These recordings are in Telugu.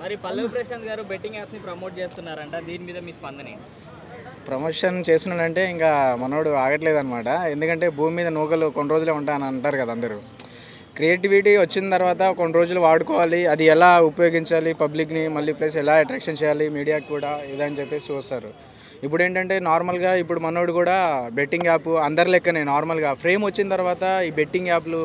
మరి పల్లవి ప్రశాంత్ గారు బెట్టింగ్ యాప్స్ని ప్రమోట్ చేస్తున్నారంట, దీని మీద మీ స్పందన? ప్రమోషన్ చేస్తున్నాడంటే ఇంకా మనోడు ఆగట్లేదు అనమాట. ఎందుకంటే భూమి మీద నూకలు కొన్ని రోజులే ఉంటాయని అంటారు కదా అందరూ. క్రియేటివిటీ వచ్చిన తర్వాత కొన్ని రోజులు వాడుకోవాలి, అది ఎలా ఉపయోగించాలి పబ్లిక్ని, మళ్ళీ ప్లస్ ఎలా అట్రాక్షన్ చేయాలి మీడియాకి కూడా ఇదని చెప్పేసి చూస్తారు. ఇప్పుడు ఏంటంటే నార్మల్గా ఇప్పుడు మనోడు కూడా బెట్టింగ్ యాప్ అందరి లెక్కనే నార్మల్గా ఫ్రేమ్ వచ్చిన తర్వాత ఈ బెట్టింగ్ యాప్లు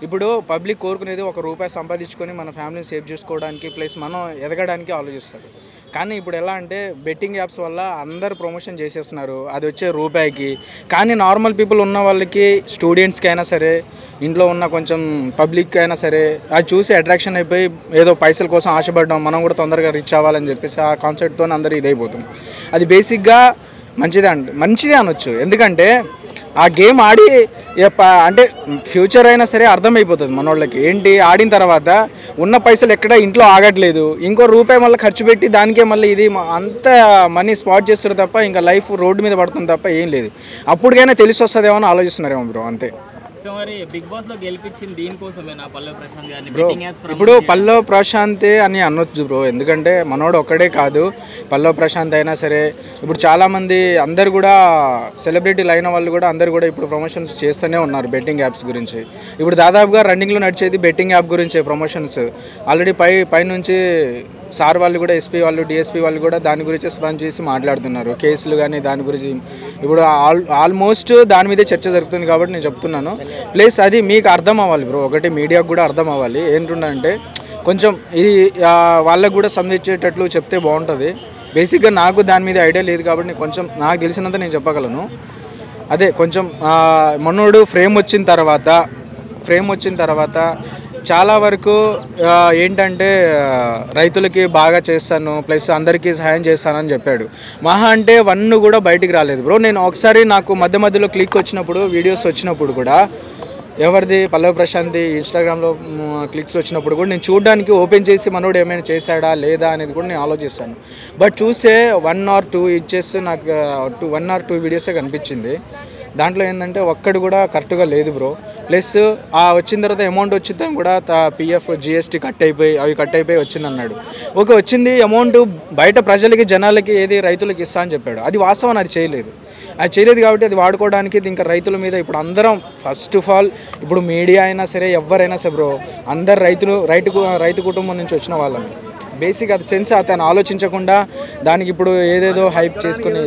ఇప్పుడు పబ్లిక్ కోరుకునేది ₹1 సంపాదించుకొని మన ఫ్యామిలీని సేవ్ చేసుకోవడానికి ప్లస్ మనం ఎదగడానికి ఆలోచిస్తారు. కానీ ఇప్పుడు ఎలా అంటే బెట్టింగ్ యాప్స్ వల్ల అందరు ప్రమోషన్ చేసేస్తున్నారు అది వచ్చే రూపాయికి. కానీ నార్మల్ పీపుల్ ఉన్న వాళ్ళకి, స్టూడెంట్స్కి అయినా సరే, ఇంట్లో ఉన్న కొంచెం పబ్లిక్ అయినా సరే అది చూసి అట్రాక్షన్ అయిపోయి ఏదో పైసల కోసం ఆశపడడం, మనం కూడా తొందరగా రీచ్ అవ్వాలని చెప్పేసి ఆ కాన్సెప్ట్తో అందరూ ఇదైపోతుంది. అది బేసిక్గా మంచిదే అనొచ్చు. ఎందుకంటే ఆ గేమ్ ఆడి అంటే ఫ్యూచర్ అయినా సరే అర్థమైపోతుంది మనోళ్ళకి. ఏంటి ఆడిన తర్వాత ఉన్న పైసలు ఎక్కడ ఇంట్లో ఆగట్లేదు, ఇంకో రూపాయి మళ్ళీ ఖర్చు పెట్టి దానికే మళ్ళీ ఇది అంత మనీ స్పాట్ చేస్తారు తప్ప ఇంకా లైఫ్ రోడ్డు మీద పడుతుంది తప్ప ఏం లేదు. అప్పటికైనా తెలిసి వస్తుందేమో అని ఆలోచిస్తున్నారేమో బ్రో, అంతే. సో మరి బిగ్ బాస్ లో గెలిపించింది దీనికోసమేనా పల్లవి ప్రశాంత్ గారిని? బ్రో ఇప్పుడు పల్లవి ప్రశాంత్ అని అనొచ్చు బ్రో, ఎందుకంటే మనోడు ఒక్కడే కాదు, పల్లవి ప్రశాంత్ అయినా సరే ఇప్పుడు చాలామంది అందరు కూడా సెలబ్రిటీలు అయిన వాళ్ళు కూడా అందరు కూడా ఇప్పుడు ప్రమోషన్స్ చేస్తూనే ఉన్నారు బెట్టింగ్ యాప్స్ గురించి. ఇప్పుడు దాదాపుగా రన్నింగ్లో నడిచేది బెట్టింగ్ యాప్ గురించే ప్రమోషన్స్. ఆల్రెడీ పైనుంచి సార్ వాళ్ళు కూడా, ఎస్పీ వాళ్ళు, డిఎస్పీ వాళ్ళు కూడా దాని గురించి స్పందన చేసి మాట్లాడుతున్నారు. కేసులు కానీ దాని గురించి ఇప్పుడు ఆల్మోస్ట్ దాని మీదే చర్చ జరుగుతుంది కాబట్టి నేను చెప్తున్నాను. ప్లస్ అది మీకు అర్థం అవ్వాలి బ్రో, ఒకటి మీడియాకు కూడా అర్థం అవ్వాలి. ఏంటంటే కొంచెం ఇది వాళ్ళకు కూడా సంబంధించేటట్లు చెప్తే బాగుంటుంది. బేసిక్గా నాకు దాని మీద ఐడియా లేదు కాబట్టి కొంచెం నాకు తెలిసినంత నేను చెప్పగలను. అదే కొంచెం మనోడు ఫ్రేమ్ వచ్చిన తర్వాత చాలా వరకు ఏంటంటే రైతులకి బాగా చేస్తాను ప్లస్ అందరికీ సహాయం చేస్తానని చెప్పాడు. మహా అంటే 1 కూడా బయటికి రాలేదు బ్రో. నేను ఒకసారి నాకు మధ్యలో క్లిక్ వచ్చినప్పుడు, వీడియోస్ వచ్చినప్పుడు కూడా ఎవరిది పల్లవి ప్రశాంత్ది ఇన్స్టాగ్రామ్లో క్లిక్స్ వచ్చినప్పుడు కూడా నేను చూడడానికి ఓపెన్ చేసి మనోడు ఏమైనా చేశాడా లేదా అనేది కూడా నేను ఆలోచిస్తాను. బట్ చూస్తే 1 or 2 ఇంచెస్ నాకు 1 or 2 వీడియోసే కనిపించింది. దాంట్లో ఏంటంటే ఒక్కడు కూడా కరెక్ట్గా లేదు బ్రో. ప్లస్ వచ్చిన తర్వాత అమౌంట్ వచ్చిందా కూడా పిఎఫ్ జిఎస్టీ కట్ అయిపోయి వచ్చిందన్నాడు. ఓకే, వచ్చింది అమౌంట్ బయట ప్రజలకి, జనాలకి, ఏది రైతులకి ఇస్తా అని చెప్పాడు. అది వాస్తవం, అది చేయలేదు కాబట్టి అది వాడుకోవడానికి ఇంకా రైతుల మీద ఇప్పుడు అందరం ఫస్ట్ ఆఫ్ ఆల్ ఇప్పుడు మీడియా అయినా సరే ఎవరైనా సరే బ్రో అందరు రైతు కుటుంబం నుంచి వచ్చిన వాళ్ళని. బేసిక్ అది సెన్స్ అతను ఆలోచించకుండా దానికి ఇప్పుడు ఏదేదో హైప్ చేసుకుని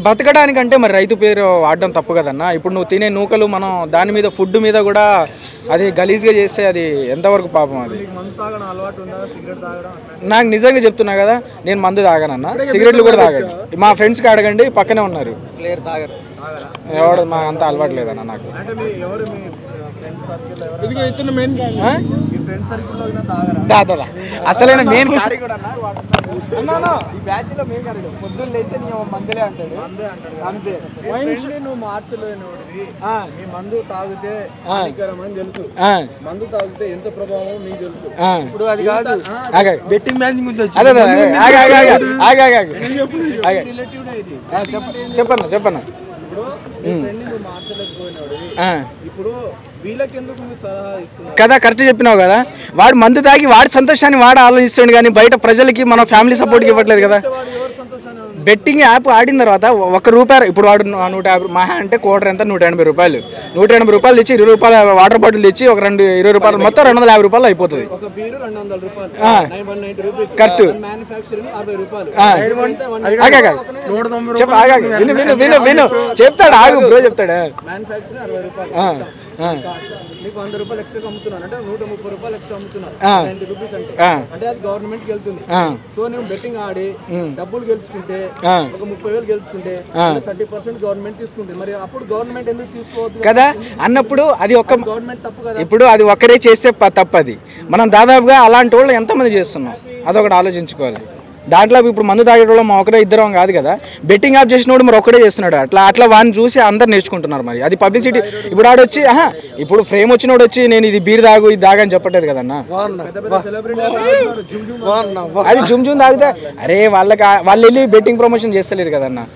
బతకడానికంటే మరి రైతు పేరు వాడడం తప్పు కదన్నా. ఇప్పుడు నువ్వు తినే నూకలు మనం దాని మీద ఫుడ్ మీద కూడా అది గలీజ్గా చేస్తే అది ఎంతవరకు పాపం. అది నాకు నిజంగా చెప్తున్నా కదా, నేను మందు తాగానన్నా, సిగరెట్లు కూడా తాగాను. మా ఫ్రెండ్స్కి అడగండి, పక్కనే ఉన్నారు. ఎవడు మా అంత అలవాటు లేదన్న నాకు. అసలైన మెయిన్ పొద్దున్న లేస్తే నీ మందులే అంటాడు, అంతే. నువ్వు మార్చలేనివాడివి, మందు తాగితే తెలుసు, మందు తాగితే ఎంత ప్రభావం మీకు తెలుసు. ఇప్పుడు అది కాదు బెట్టింగ్ మ్యాచ్ గురించి చెప్పన్నా ఇప్పుడు వీళ్ళకెందుకు సలహా ఇస్తున్నారు కదా, కరెక్ట్ చెప్పినావు కదా. వాడు మందు తాగి వాడి సంతోషాన్ని వాడు ఆలోచిస్తాడు కానీ బయట ప్రజలకి మన ఫ్యామిలీ సపోర్ట్కి ఇవ్వట్లేదు కదా. బెట్టింగ్ యాప్ ఆడిన తర్వాత ₹1 ఇప్పుడు వాడు 150 మహా అంటే క్వార్టర్ ఎంత ₹180. ₹180 తెచ్చి ₹20 వాటర్ బాటిల్ తెచ్చి ఒక ₹20 మొత్తం ₹250 అయిపోతుంది. కరెక్ట్. చెప్తాడు ఆగు బ్రో, చెప్తాడు. నీకు ₹100 ఎక్స్ట్రా అమ్ముతున్నాను అంటే ₹130 ఎక్స్ట్రా అమ్ముతున్నాను, ₹90 అంటే అది గవర్నమెంట్ కి వెళ్తుంది. సో నువ్వు బెట్టింగ్ ఆడి డబ్బులు గెలుచుకుంటే ఒక 30,000 గెలుచుకుంటే 30% గవర్నమెంట్ తీసుకుంటుంది. మరి అప్పుడు గవర్నమెంట్ ఎందుకు తీసుకోవద్దు కదా అన్నప్పుడు అది ఒక గవర్నమెంట్ తప్పు కదా. ఇప్పుడు అది ఒకరే చేస్తే తప్పది. మనం దాదాపుగా అలాంటి వాళ్ళు ఎంతమంది చేస్తున్నాం అదొకటి ఆలోచించుకోవాలి. దాంట్లో ఇప్పుడు మందు తాగేటోళ్ళు మా ఒకరే ఇద్దరం కాదు కదా. బెట్టింగ్ యాప్ చేసినోడు మరి ఒక్కడే చేస్తున్నాడు. అట్లా వాడిని చూసి అందరు నేర్చుకుంటున్నారు. మరి అది పబ్లిసిటీ. ఇప్పుడు ఆడొచ్చి ఇప్పుడు ఫ్రేమ్ వచ్చినోడు వచ్చి నేను ఇది బీర్ తాగు ఇది తాగని చెప్పట్లేదు కదన్నా. అది జుమ్ తాగితే అరే వాళ్ళు వెళ్ళి బెట్టింగ్ ప్రమోషన్ చేస్తలేరు కదన్నా.